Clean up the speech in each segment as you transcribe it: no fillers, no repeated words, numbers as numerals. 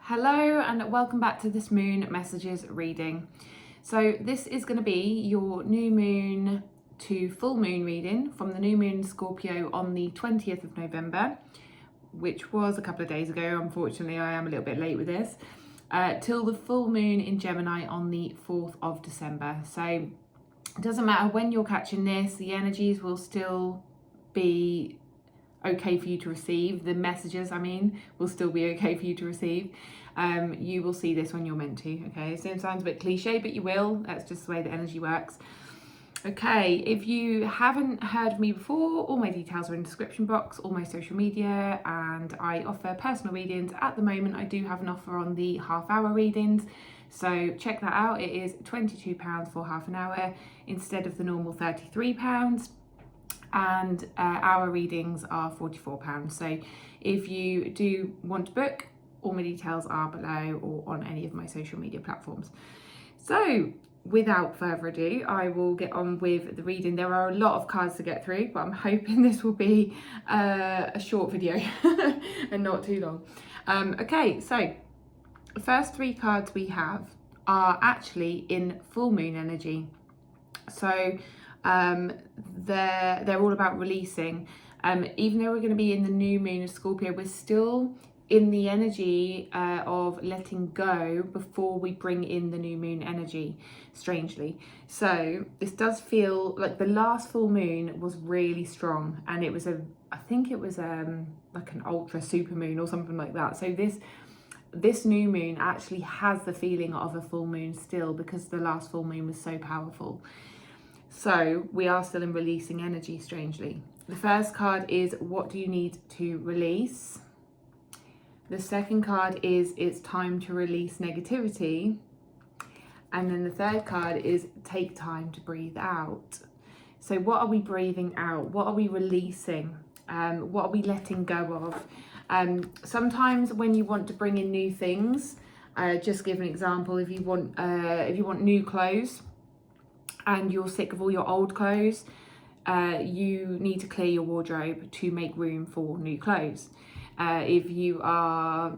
Hello and welcome back to this moon messages reading. So this is going to be your new moon to full moon reading from the new moon Scorpio on the 20th of November, which was a couple of days ago. Unfortunately, I am a little bit late with this, till the full moon in Gemini on the 4th of December. So it doesn't matter when you're catching this, the energies will still be okay for you to receive. The messages, will still be okay for you to receive. You will see this when you're meant to, okay? So it sounds a bit cliche, but you will. That's just the way the energy works. Okay, if you haven't heard of me before, all my details are in the description box, all my social media, and I offer personal readings. At the moment, I do have an offer on the half-hour readings, so check that out. It is £22 for half an hour instead of the normal £33. And our readings are £44. So if you do want to book, all my details are below or on any of my social media platforms. So without further ado, I will get on with the reading. There are a lot of cards to get through, but I'm hoping this will be a short video and not too long. Okay, so the first three cards we have are actually in full moon energy. So they're all about releasing. Even though we're going to be in the new moon of Scorpio, we're still in the energy of letting go before we bring in the new moon energy, strangely. So this does feel like the last full moon was really strong, and it was I think it was like an ultra super moon or something like that. So this new moon actually has the feeling of a full moon still, because the last full moon was so powerful. So we are still in releasing energy, strangely. The first card is, what do you need to release? The second card is, it's time to release negativity. And then the third card is, take time to breathe out. So what are we breathing out? What are we releasing? What are we letting go of? Sometimes when you want to bring in new things, just give an example. If you want new clothes, and you're sick of all your old clothes, you need to clear your wardrobe to make room for new clothes. If you are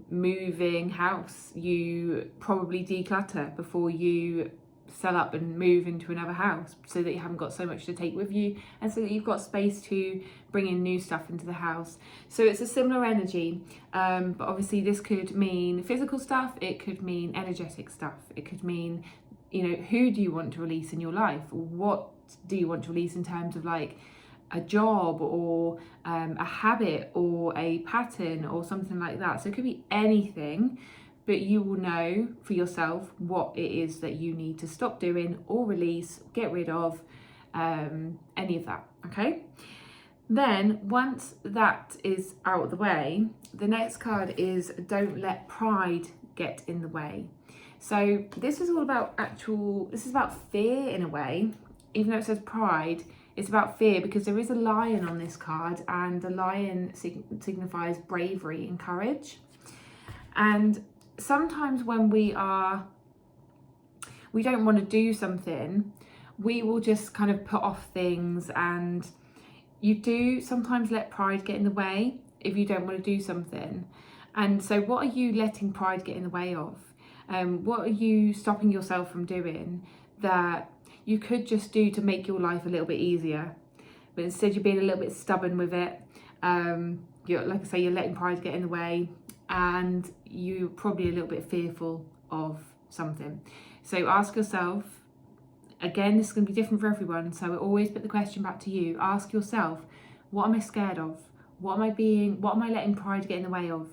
moving house, you probably declutter before you sell up and move into another house, so that you haven't got so much to take with you, and so that you've got space to bring in new stuff into the house. So it's a similar energy, but obviously this could mean physical stuff, it could mean energetic stuff, it could mean, who do you want to release in your life? What do you want to release in terms of like a job or a habit or a pattern or something like that? So it could be anything, but you will know for yourself what it is that you need to stop doing or release, get rid of, any of that, okay? Then once that is out of the way, the next card is, don't let pride get in the way. So this is all about this is about fear in a way. Even though it says pride, it's about fear, because there is a lion on this card, and the lion signifies bravery and courage. And sometimes when we don't want to do something, we will just kind of put off things, and you do sometimes let pride get in the way if you don't want to do something. And so what are you letting pride get in the way of? What are you stopping yourself from doing that you could just do to make your life a little bit easier, but instead you're being a little bit stubborn with it? Like I say, you're letting pride get in the way, and you're probably a little bit fearful of something. So ask yourself, again, this is going to be different for everyone, so I always put the question back to you. Ask yourself, what am I scared of? What am I letting pride get in the way of?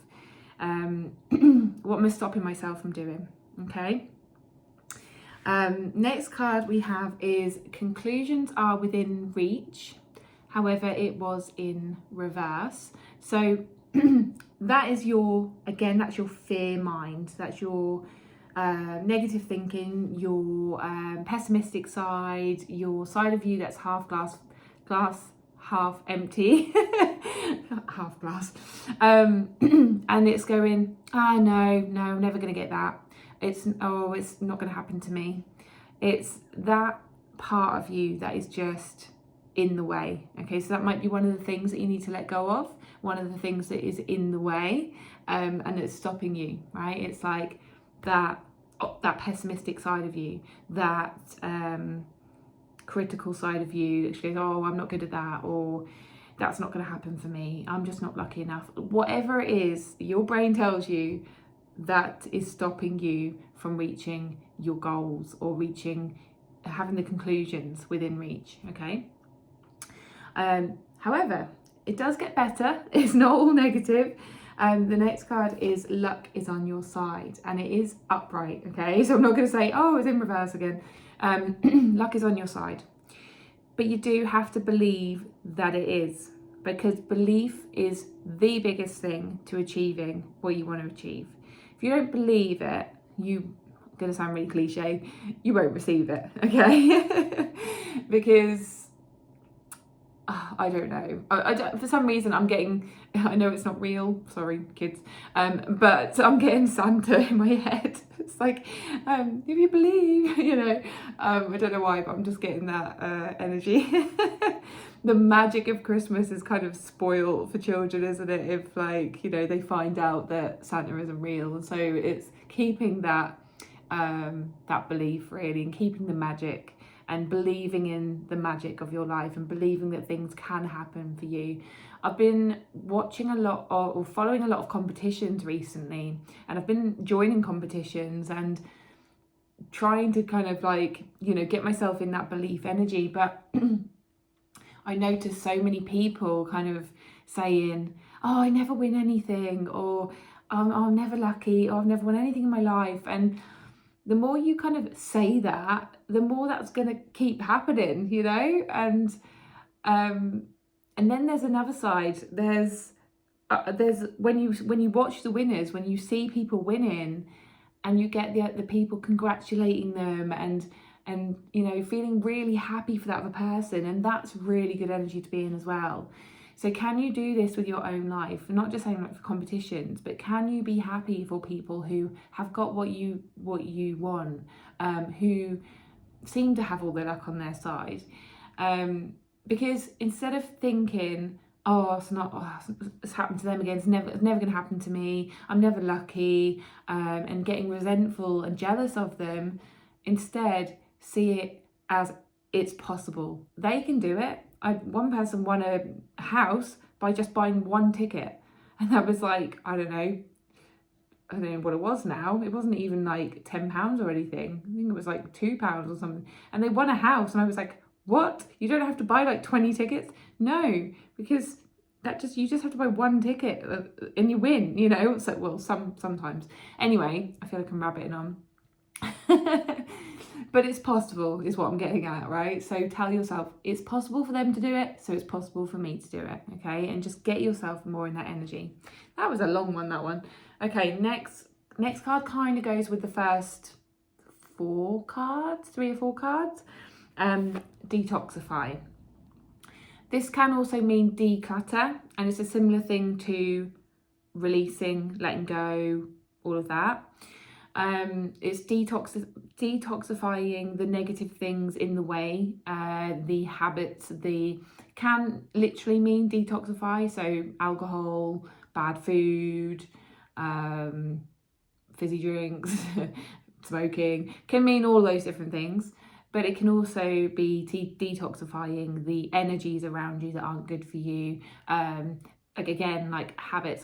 What am I stopping myself from doing? Okay. Next card we have is, conclusions are within reach. However, it was in reverse. So that is that's your fear mind. That's your negative thinking, your pessimistic side, your side of you that's half glass half empty, half glass, and it's going, no, I'm never going to get that. It's not going to happen to me. It's that part of you that is just in the way. Okay, so that might be one of the things that you need to let go of, one of the things that is in the way, and it's stopping you, right? It's like that pessimistic side of you, that critical side of you that goes, oh, I'm not good at that, or that's not going to happen for me, I'm just not lucky enough. Whatever it is your brain tells you that is stopping you from reaching your goals or having the conclusions within reach, okay? However, it does get better. It's not all negative. The next card is luck is on your side, and it is upright, okay? So I'm not going to say, oh, it's in reverse again. Luck is on your side. But you do have to believe that it is, because belief is the biggest thing to achieving what you want to achieve. If you don't believe it, I'm going to sound really cliche, you won't receive it, okay? Because I don't know. For some reason, I know it's not real, sorry kids, but I'm getting Santa in my head. It's like, if you believe, I don't know why, but I'm just getting that energy. The magic of Christmas is kind of spoiled for children, isn't it? If they find out that Santa isn't real. And so it's keeping that belief really, and keeping the magic, and believing in the magic of your life, and believing that things can happen for you. I've been watching or following a lot of competitions recently, and I've been joining competitions and trying to kind of get myself in that belief energy. But I notice so many people kind of saying, oh, I never win anything, or I'm never lucky, or I've never won anything in my life. And the more you kind of say that, the more that's going to keep happening, and then there's another side. There's when you watch the winners, when you see people winning, and you get the people congratulating them, and feeling really happy for that other person, and that's really good energy to be in as well. So can you do this with your own life? Not just saying for competitions, but can you be happy for people who have got what you want, who seem to have all the luck on their side? Because instead of thinking, it's happened to them again, it's never going to happen to me, I'm never lucky, and getting resentful and jealous of them, instead see it as it's possible. They can do it. One person won a house by just buying one ticket, and that was I don't know what it was now. It wasn't even £10 or anything. I think it was £2 or something, and they won a house. And I was like, what? You don't have to buy 20 tickets? No, because you just have to buy one ticket and you win, So, well, sometimes. Anyway, I feel like I'm rabbiting on. But it's possible, is what I'm getting at, right? So tell yourself it's possible for them to do it, so it's possible for me to do it, okay? And just get yourself more in that energy. That was a long one, that one. Okay, next card kind of goes with the first 3 or 4 cards. Detoxify. This can also mean declutter, and it's a similar thing to releasing, letting go, all of that. It's detoxifying the negative things in the way, the habits. Can literally mean detoxify, so alcohol, bad food, fizzy drinks, smoking, can mean all those different things. But it can also be detoxifying the energies around you that aren't good for you. Habits,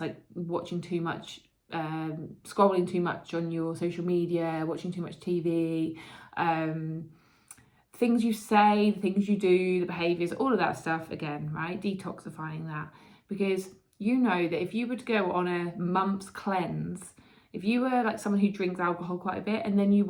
like watching too much, scrolling too much on your social media, watching too much TV, things you say, the things you do, the behaviours, all of that stuff, again, right? Detoxifying that. Because that if you were to go on a month's cleanse, if you were someone who drinks alcohol quite a bit, and then you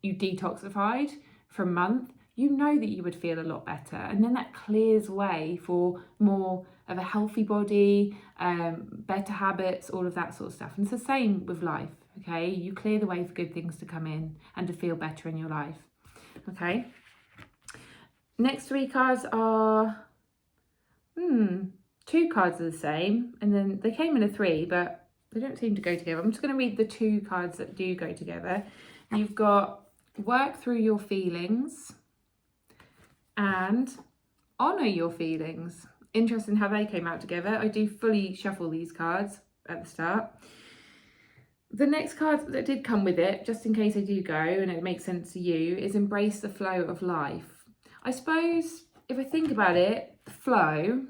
detoxified for a month, that you would feel a lot better. And then that clears way for more of a healthy body, better habits, all of that sort of stuff. And it's the same with life, okay? You clear the way for good things to come in and to feel better in your life, okay? Next 3 cards are, 2 cards are the same, and then they came in a 3, but they don't seem to go together. I'm just going to read the 2 cards that do go together. You've got work through your feelings and honour your feelings. Interesting how they came out together. I do fully shuffle these cards at the start. The next card that did come with it, just in case I do go and it makes sense to you, is embrace the flow of life. I suppose if I think about it, flow,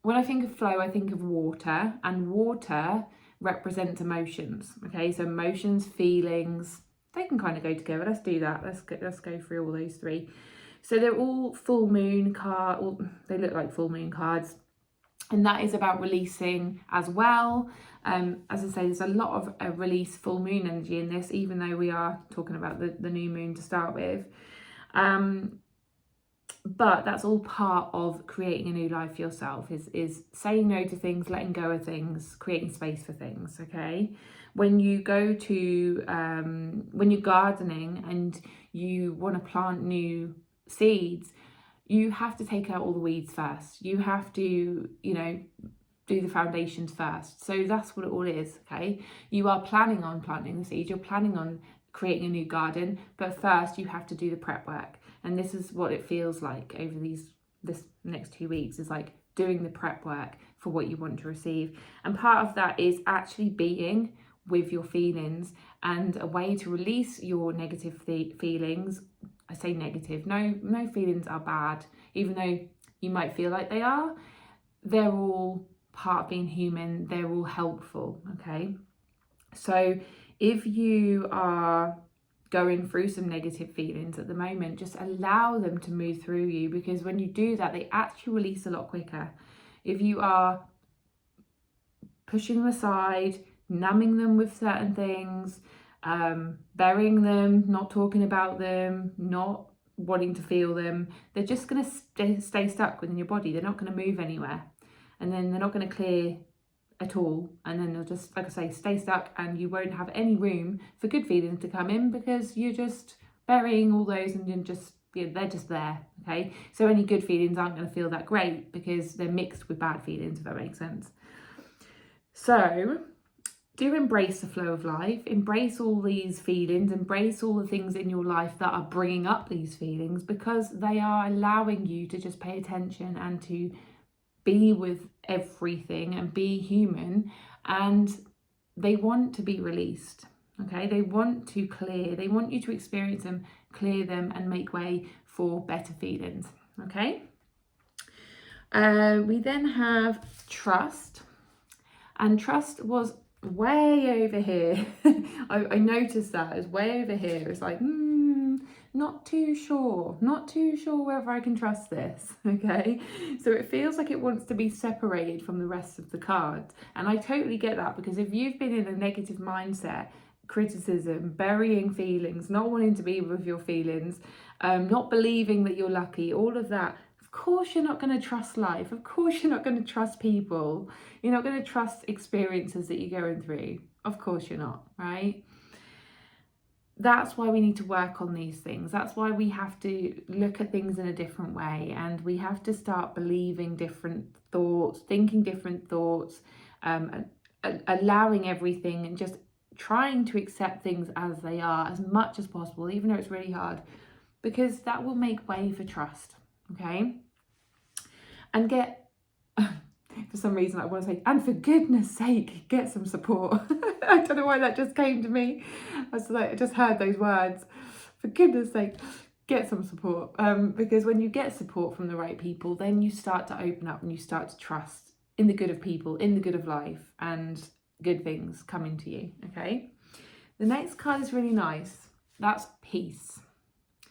when I think of flow, I think of water, and water represents emotions. Okay, so emotions, feelings, they can kind of go together. Let's do that. Let's go through all those three. So they're all full moon card. They look like full moon cards, and that is about releasing as well. As I say, there's a lot of release full moon energy in this, even though we are talking about the new moon to start with. But that's all part of creating a new life for yourself, is saying no to things, letting go of things, creating space for things. Okay, when you go to when you're gardening and you want to plant new seeds, you have to take out all the weeds first. You have to, you know, do the foundations first. So that's what it all is. Okay, you are planning on planting the seeds, you're planning on creating a new garden, but first you have to do the prep work. And this is what it feels like over this next 2 weeks, is like doing the prep work for what you want to receive. And part of that is actually being with your feelings, and a way to release your negative feelings. I say negative, no feelings are bad, even though you might feel like they are. They're all part of being human, they're all helpful. Okay, so if you are going through some negative feelings at the moment, just allow them to move through you, because when you do that, they actually release a lot quicker. If you are pushing them aside, numbing them with certain things, burying them, not talking about them, not wanting to feel them, they're just going to stay stuck within your body. They're not going to move anywhere, and then they're not going to clear at all, and then they'll just, like I say, stay stuck, and you won't have any room for good feelings to come in, because you're just burying all those, and they're just there. Okay, so any good feelings aren't going to feel that great, because they're mixed with bad feelings, if that makes sense. So do embrace the flow of life, embrace all these feelings, embrace all the things in your life that are bringing up these feelings, because they are allowing you to just pay attention and to be with everything and be human, and they want to be released. Okay, they want to clear, they want you to experience them, clear them, and make way for better feelings. Okay, we then have trust, and trust was way over here. I noticed that it's way over here. It's like not too sure whether I can trust this. Okay, so it feels like it wants to be separated from the rest of the cards, and I totally get that, because if you've been in a negative mindset, criticism, burying feelings, not wanting to be with your feelings, not believing that you're lucky, all of that, of course you're not going to trust life, of course you're not going to trust people, you're not going to trust experiences that you're going through, of course you're not, right? That's why we need to work on these things. That's why we have to look at things in a different way, and we have to start believing different thoughts, thinking different thoughts, allowing everything, and just trying to accept things as they are as much as possible, even though it's really hard, because that will make way for trust. Okay, and get for some reason I want to say, and for goodness sake, get some support. I don't know why that just came to me. I just heard those words. For goodness sake, get some support. Because when you get support from the right people, then you start to open up and you start to trust in the good of people, in the good of life, and good things coming to you. Okay. The next card is really nice. That's peace.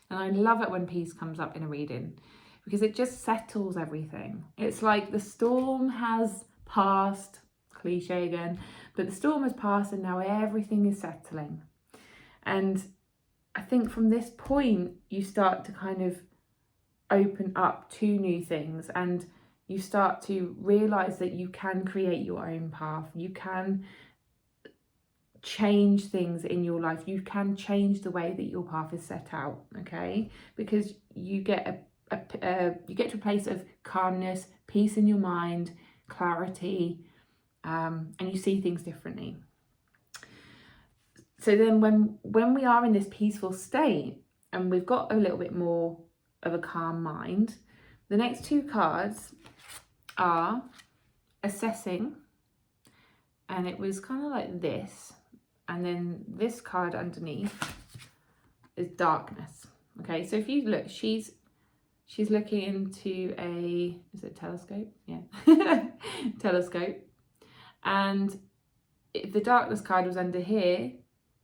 And I love it when peace comes up in a reading, because it just settles everything. It's like the storm has passed, cliche again, but the storm has passed and now everything is settling. And I think from this point, you start to kind of open up to new things, and you start to realize that you can create your own path. You can change things in your life. You can change the way that your path is set out, okay? Because you get you get to a place of calmness, peace in your mind, clarity, and you see things differently. So then when we are in this peaceful state and we've got a little bit more of a calm mind, the next two cards are assessing, and it was kind of like this, And then this card underneath is darkness. Okay, so if you look, she's looking into a, is it telescope? Yeah, telescope. And if the darkness card was under here,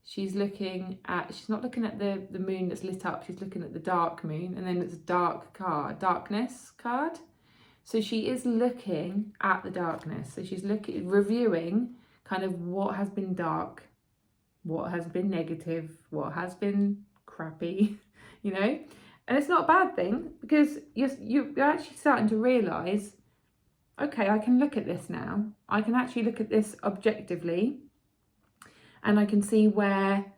she's not looking at the moon that's lit up, she's looking at the dark moon, and then it's a darkness card. So she is looking at the darkness. So she's reviewing kind of what has been dark, what has been negative, what has been crappy, you know? And it's not a bad thing, because you're actually starting to realise, okay, I can look at this now. I can actually look at this objectively, and I can see where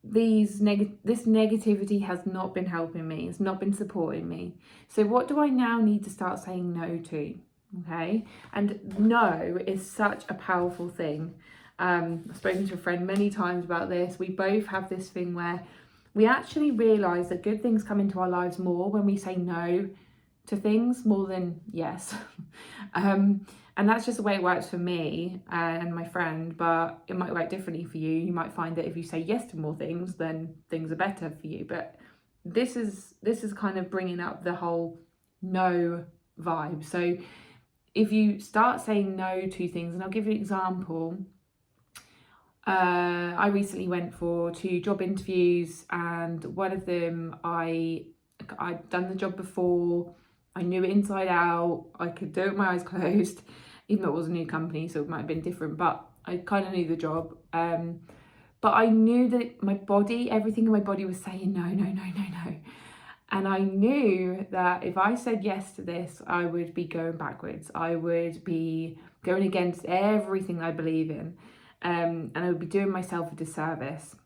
this negativity has not been helping me, it's not been supporting me. So what do I now need to start saying no to? Okay, and no is such a powerful thing. I've spoken to a friend many times about this. We both have this thing where we actually realise that good things come into our lives more when we say no to things more than yes. And that's just the way it works for me and my friend, but it might work differently for you. You might find that if you say yes to more things, then things are better for you. But this is kind of bringing up the whole no vibe. So if you start saying no to things, and I'll give you an example. I recently went for 2 job interviews, and one of them I'd done the job before. I knew it inside out. I could do it with my eyes closed, even though it was a new company, so it might have been different, but I kind of knew the job. But I knew that my body, everything in my body was saying no, no, no, no, no. And I knew that if I said yes to this, I would be going backwards. I would be going against everything I believe in. And I would be doing myself a disservice,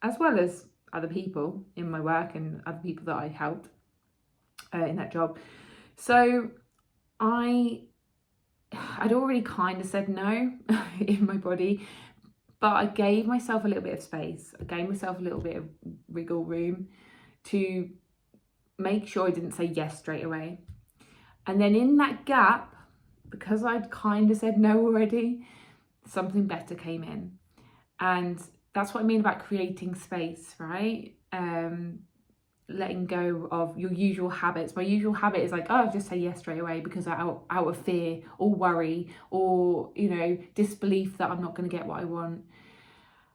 as well as other people in my work and other people that I helped in that job. So I'd already kind of said no in my body, but I gave myself a little bit of space. I gave myself a little bit of wiggle room to make sure I didn't say yes straight away. And then in that gap, because I'd kind of said no already, something better came in. And that's what I mean about creating space, right? Letting go of your usual habits. My usual habit is like, oh, just say yes straight away because out of fear or worry or, you know, disbelief that I'm not going to get what I want.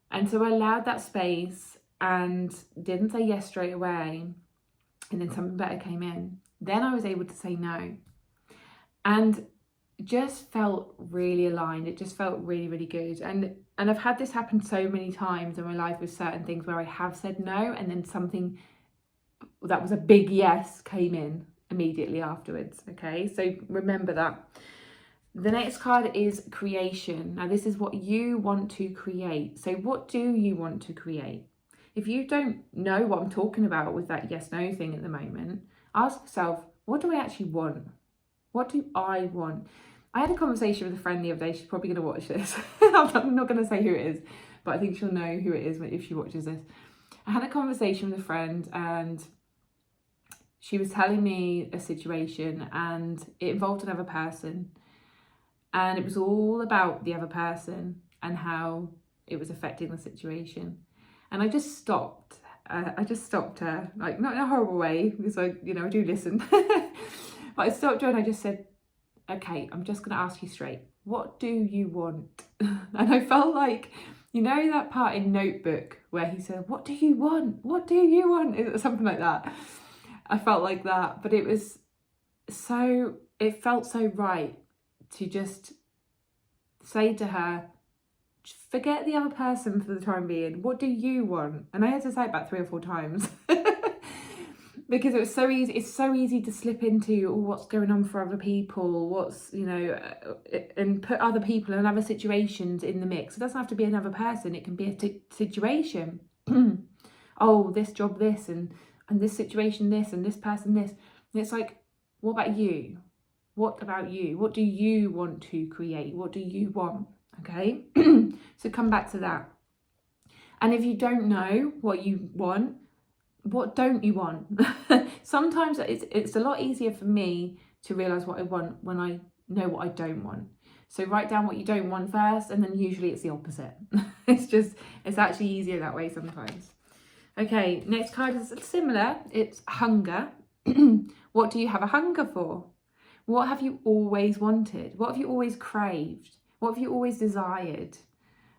And so I allowed that space and didn't say yes straight away. And then something better came in. Then I was able to say no. And just felt really aligned. It just felt really, really good. And I've had this happen so many times in my life with certain things where I have said no, and then something that was a big yes came in immediately afterwards. Okay, so remember that. The next card is creation. Now this is what you want to create. So what do you want to create? If you don't know what I'm talking about with that yes no thing at the moment, ask yourself, what do I actually want? What do I want? I had a conversation with a friend the other day. She's probably going to watch this. I'm not going to say who it is, but I think she'll know who it is if she watches this. I had a conversation with a friend, and she was telling me a situation, and it involved another person. And it was all about the other person and how it was affecting the situation. And I just stopped. I just stopped her, like not in a horrible way, because I do listen. But I stopped her and I just said, okay, I'm just going to ask you straight. What do you want? And I felt like, you know that part in Notebook where he said, what do you want? What do you want? Is it something like that? I felt like that, but it felt so right to just say to her, forget the other person for the time being. What do you want? And I had to say it about 3 or 4 times. Because it was so easy. It's so easy to slip into what's going on for other people, and put other people and other situations in the mix. It doesn't have to be another person. It can be a situation. Oh, this job, this, and this situation, this, and this person, this. And it's like, what about you? What about you? What do you want to create? What do you want? Okay. So come back to that. And if you don't know what you want, what don't you want? Sometimes it's a lot easier for me to realise what I want when I know what I don't want. So write down what you don't want first, and then usually it's the opposite. It's actually easier that way sometimes. Okay, next card is similar. It's hunger. What do you have a hunger for? What have you always wanted? What have you always craved? What have you always desired?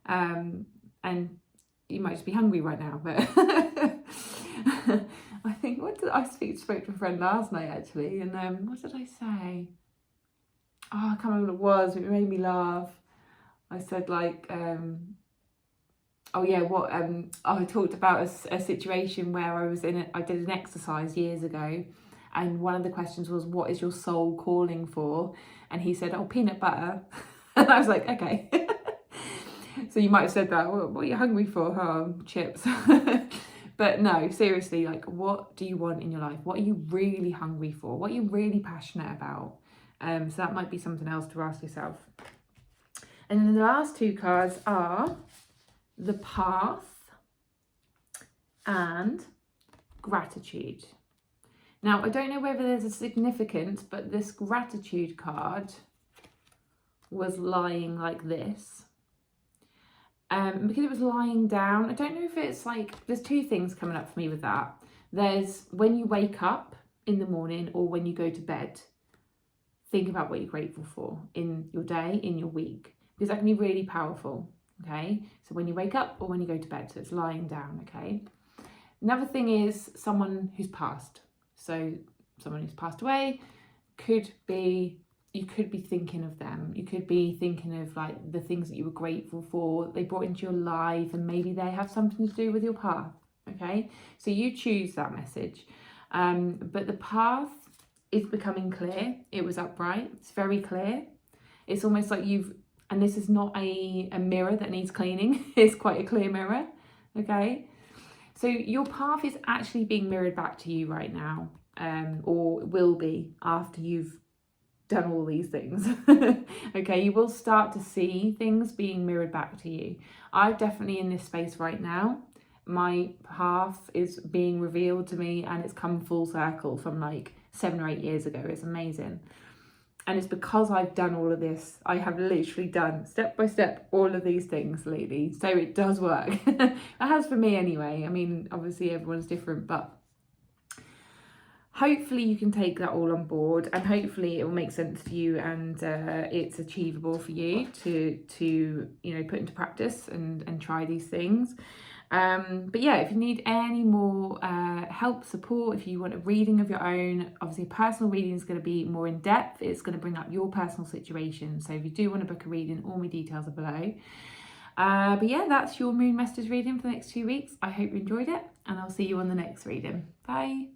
And you might just be hungry right now, but I think, I spoke to a friend last night actually, and what did I say? Oh, I can't remember what it was, it made me laugh. I said like, I talked about a situation where I did an exercise years ago, and one of the questions was, what is your soul calling for? And he said, oh, peanut butter. And I was like, okay. So you might have said that, what are you hungry for? Oh, chips. But no, seriously, like, what do you want in your life? What are you really hungry for? What are you really passionate about? So that might be something else to ask yourself. And then the last two cards are the path and gratitude. Now, I don't know whether there's a significance, but this gratitude card was lying like this. Because it was lying down, I don't know if it's like, there's two things coming up for me with that. There's when you wake up in the morning or when you go to bed, think about what you're grateful for in your day, in your week, because that can be really powerful, okay? So when you wake up or when you go to bed, so it's lying down, okay? Another thing is someone who's passed. So someone who's passed away you could be thinking of them. You could be thinking of like the things that you were grateful for, they brought into your life, and maybe they have something to do with your path, okay? So you choose that message. But the path is becoming clear. It was upright. It's very clear. It's almost like and this is not a mirror that needs cleaning. It's quite a clear mirror, okay? So your path is actually being mirrored back to you right now, or will be after you've done all these things. Okay, you will start to see things being mirrored back to you. I'm definitely in this space right now. My path is being revealed to me, and it's come full circle from like 7 or 8 years ago. It's amazing. And it's because I've done all of this. I have literally done step by step all of these things lately. So it does work. It has for me anyway. I mean, obviously everyone's different, but hopefully you can take that all on board, and hopefully it will make sense to you, and it's achievable for you to put into practice and try these things. But yeah, if you need any more help, support, if you want a reading of your own, obviously a personal reading is going to be more in depth. It's going to bring up your personal situation. So if you do want to book a reading, all my details are below. But yeah, that's your moon messages reading for the next 2 weeks. I hope you enjoyed it, and I'll see you on the next reading. Bye.